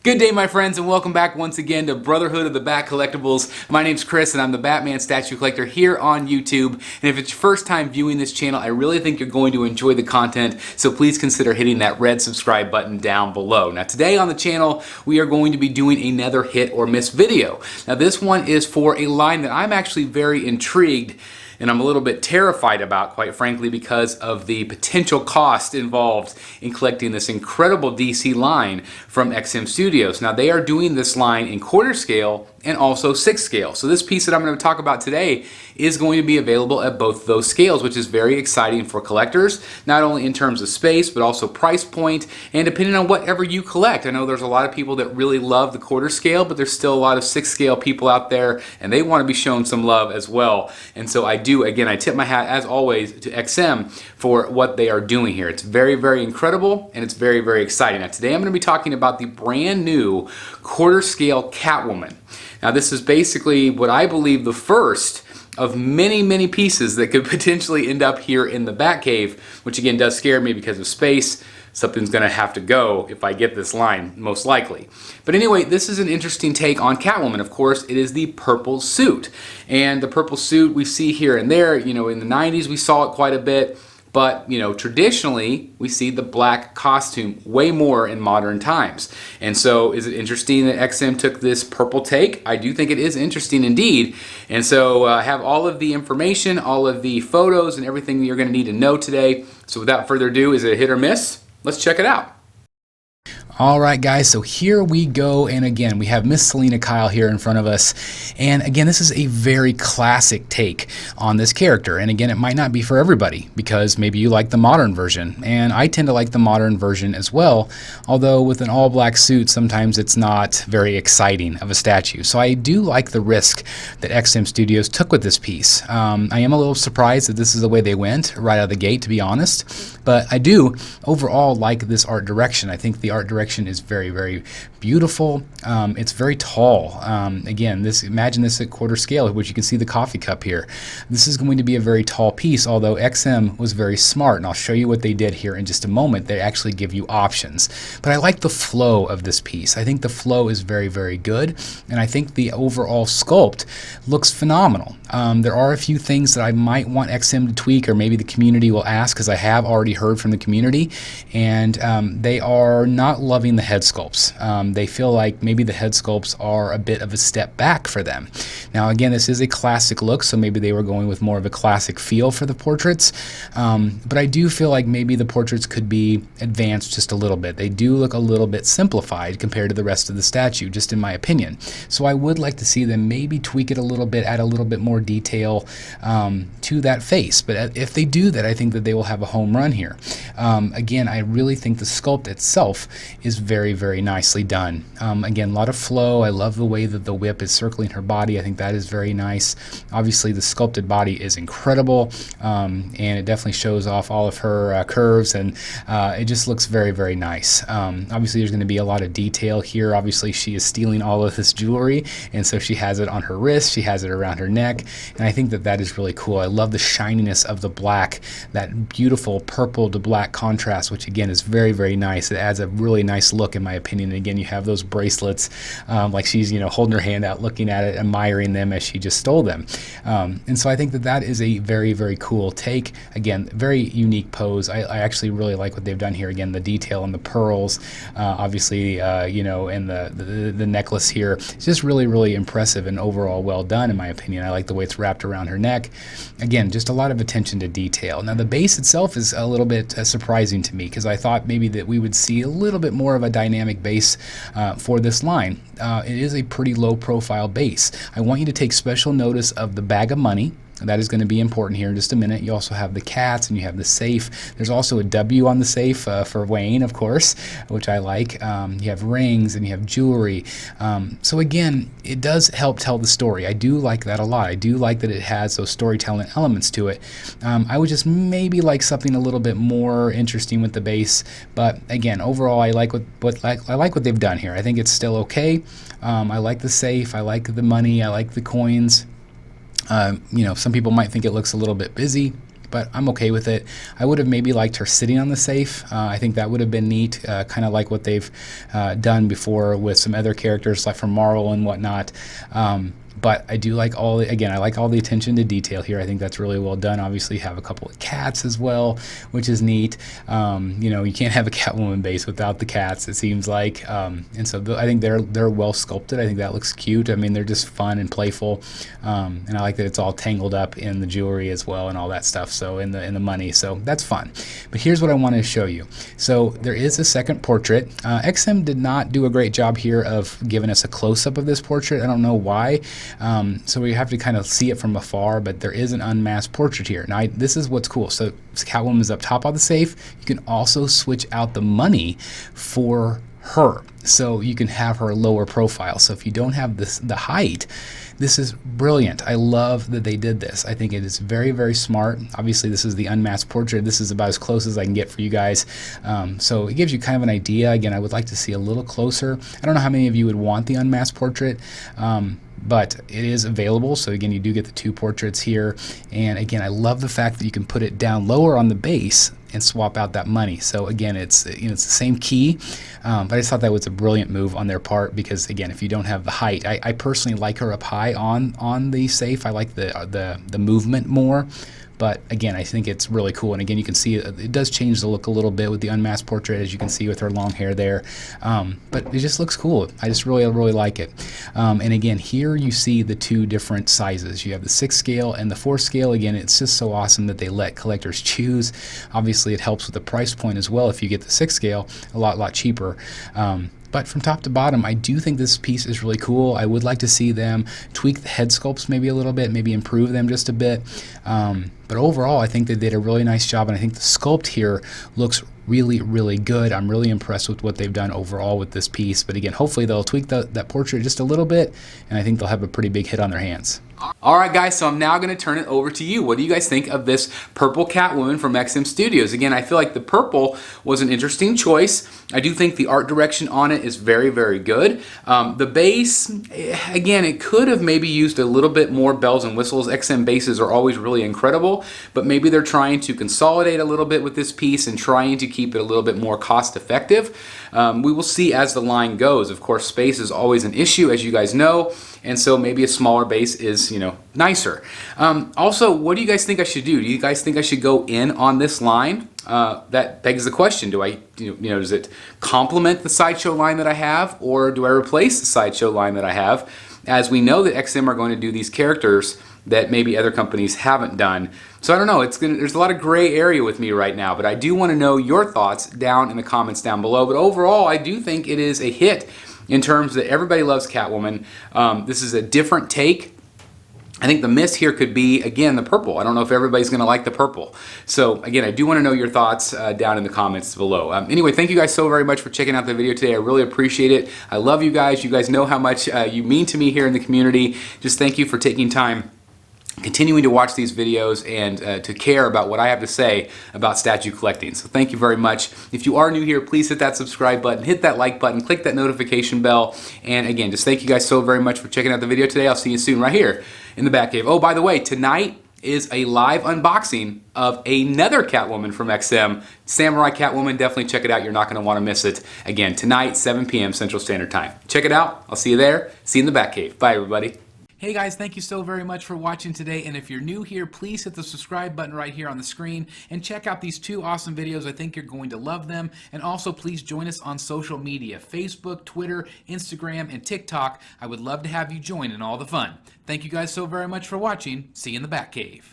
Good day, my friends, and welcome back once again to Brotherhood of the Bat Collectibles. My name's Chris, and I'm the Batman statue collector here on YouTube. And if it's your first time viewing this channel, I really think you're going to enjoy the content, so please consider hitting that red subscribe button down below. Now, today on the channel, we are going to be doing another hit or miss video. Now, this one is for a line that I'm actually very intrigued and I'm a little bit terrified about, quite frankly, because of the potential cost involved in collecting this incredible DC line from XM Studios. Now, they are doing this line in quarter scale and also 6 scale. So this piece that I'm going to talk about today is going to be available at both of those scales, which is very exciting for collectors, not only in terms of space, but also price point, and depending on whatever you collect. I know there's a lot of people that really love the quarter scale, but there's still a lot of 6 scale people out there, and they want to be shown some love as well. And so I tip my hat, as always, to XM for what they are doing here. It's very, very incredible, and it's very, very exciting. Now, today I'm going to be talking about the brand new quarter scale Catwoman. Now, this is basically what I believe the first of many, many pieces that could potentially end up here in the Batcave, which again does scare me because of space. Something's going to have to go if I get this line, most likely. But anyway, this is an interesting take on Catwoman. Of course, it is the purple suit. And the purple suit we see here and there, in the 90s we saw it quite a bit. But, traditionally, we see the black costume way more in modern times. And so, is it interesting that XM took this purple take? I do think it is interesting indeed. And so, I have all of the information, all of the photos, and everything that you're going to need to know today. So, without further ado, is it a hit or miss? Let's check it out. Alright guys, so here we go, and again we have Miss Selina Kyle here in front of us, and again this is a very classic take on this character, and again it might not be for everybody because maybe you like the modern version, and I tend to like the modern version as well, although with an all black suit sometimes it's not very exciting of a statue. So I do like the risk that XM Studios took with this piece. I am a little surprised that this is the way they went right out of the gate, to be honest, but I do overall like this art direction. I think the art direction is very, very beautiful. It's very tall. Again, imagine this at quarter scale, which you can see the coffee cup here. This is going to be a very tall piece, although XM was very smart, and I'll show you what they did here in just a moment. They actually give you options. But I like the flow of this piece. I think the flow is very, very good, and I think the overall sculpt looks phenomenal. There are a few things that I might want XM to tweak, or maybe the community will ask, because I have already heard from the community, and they are not loving the head sculpts. They feel like maybe the head sculpts are a bit of a step back for them. Now again, this is a classic look, so maybe they were going with more of a classic feel for the portraits, but I do feel like maybe the portraits could be advanced just a little bit. They do look a little bit simplified compared to the rest of the statue, just in my opinion. So I would like to see them maybe tweak it a little bit, add a little bit more detail to that face. But if they do that, I think that they will have a home run here. Again, I really think the sculpt itself is very, very nicely done. Again, a lot of flow. I love the way that the whip is circling her body. I think that is very nice. Obviously, the sculpted body is incredible, and it definitely shows off all of her curves, and it just looks very, very nice. Obviously, there's going to be a lot of detail here. Obviously, she is stealing all of this jewelry, and so she has it on her wrist, she has it around her neck, and I think that that is really cool. I love the shininess of the black, that beautiful purple to black contrast, which again is very, very nice. It adds a really nice look, in my opinion. And again, you have those bracelets, like she's holding her hand out, looking at it, admiring them as she just stole them. And so I think that that is a very, very cool take. Again, very unique pose. I actually really like what they've done here. Again, the detail and the pearls, obviously, and the necklace here. It's just really, really impressive and overall well done, in my opinion. I like the way it's wrapped around her neck. Again, just a lot of attention to detail. Now, the base itself is a little bit surprising to me, because I thought maybe that we would see a little bit more of a dynamic base for this line. It is a pretty low profile base. I want you to take special notice of the bag of money. That is going to be important here in just a minute. You also have the cats, and you have the safe. There's also a W on the safe for Wayne, of course, which I like. You have rings, and you have jewelry. So again, it does help tell the story. I do like that a lot. I do like that it has those storytelling elements to it. I would just maybe like something a little bit more interesting with the base. But again, overall, I like what they've done here. I think it's still okay. I like the safe. I like the money. I like the coins. Some people might think it looks a little bit busy. but I'm okay with it. I would have maybe liked her sitting on the safe. I think that would have been neat, kind of like what they've done before with some other characters like from Marvel and whatnot. But I do like I like all the attention to detail here. I think that's really well done. Obviously, you have a couple of cats as well, which is neat. You know, you can't have a Catwoman base without the cats, it seems like. And so I think they're well sculpted. I think that looks cute. I mean, they're just fun and playful. And I like that it's all tangled up in the jewelry as well and all that stuff. So in the money. So that's fun. But here's what I want to show you. So there is a second portrait. XM did not do a great job here of giving us a close-up of this portrait. I don't know why. So we have to kind of see it from afar, but there is an unmasked portrait here. Now, this is what's cool. So Catwoman is up top of the safe. You can also switch out the money for her, so you can have her lower profile. So if you don't have the height, this is brilliant. I love that they did this. I think it is very, very smart. Obviously, this is the unmasked portrait. This is about as close as I can get for you guys. So it gives you kind of an idea. Again, I would like to see a little closer. I don't know how many of you would want the unmasked portrait. But it is available, so again, you do get the two portraits here. And again, I love the fact that you can put it down lower on the base and swap out that money. So again, it's it's the same key, but I just thought that was a brilliant move on their part, because again, if you don't have the height, I personally like her up high on the safe. I like the movement more. But again, I think it's really cool. And again, you can see it does change the look a little bit with the unmasked portrait, as you can see with her long hair there. But it just looks cool. I just really like it. And again, here you see the two different sizes. You have the 6 scale and the 4 scale. Again, it's just so awesome that they let collectors choose. Obviously, it helps with the price point as well. If you get the 6 scale, a lot cheaper. But from top to bottom, I do think this piece is really cool. I would like to see them tweak the head sculpts maybe a little bit, maybe improve them just a bit. But overall, I think they did a really nice job, and I think the sculpt here looks really good. I'm really impressed with what they've done overall with this piece. But again, hopefully they'll tweak that portrait just a little bit, and I think they'll have a pretty big hit on their hands. Alright guys, so I'm now going to turn it over to you. What do you guys think of this purple Catwoman from XM Studios? Again, I feel like the purple was an interesting choice. I do think the art direction on it is very good. The base, again, it could have maybe used a little bit more bells and whistles. XM bases are always really incredible, but maybe they're trying to consolidate a little bit with this piece and trying to keep it a little bit more cost effective. We will see as the line goes. Of course, space is always an issue, as you guys know, and so maybe a smaller base is, nicer. Also, what do you guys think I should do? Do you guys think I should go in on this line? That begs the question: do I, does it complement the sideshow line that I have, or do I replace the sideshow line that I have? As we know that XM are going to do these characters that maybe other companies haven't done. So I don't know, there's a lot of gray area with me right now, but I do want to know your thoughts down in the comments down below. But overall, I do think it is a hit in terms that everybody loves Catwoman. This is a different take. I think the miss here could be, again, the purple. I don't know if everybody's going to like the purple. So, again, I do want to know your thoughts down in the comments below. Anyway, thank you guys so very much for checking out the video today. I really appreciate it. I love you guys. You guys know how much you mean to me here in the community. Just thank you for taking time, continuing to watch these videos, and to care about what I have to say about statue collecting. So thank you very much. If you are new here, please hit that subscribe button, hit that like button, click that notification bell, and again, just thank you guys so very much for checking out the video today. I'll see you soon right here in the Batcave. Oh, by the way, tonight is a live unboxing of another Catwoman from XM, Samurai Catwoman. Definitely check it out. You're not going to want to miss it. Again, tonight, 7 p.m. Central Standard Time. Check it out. I'll see you there. See you in the Batcave. Bye, everybody. Hey guys, thank you so very much for watching today, and if you're new here, please hit the subscribe button right here on the screen and check out these 2 awesome videos. I think you're going to love them. And also please join us on social media, Facebook, Twitter, Instagram, and TikTok. I would love to have you join in all the fun. Thank you guys so very much for watching. See you in the Batcave.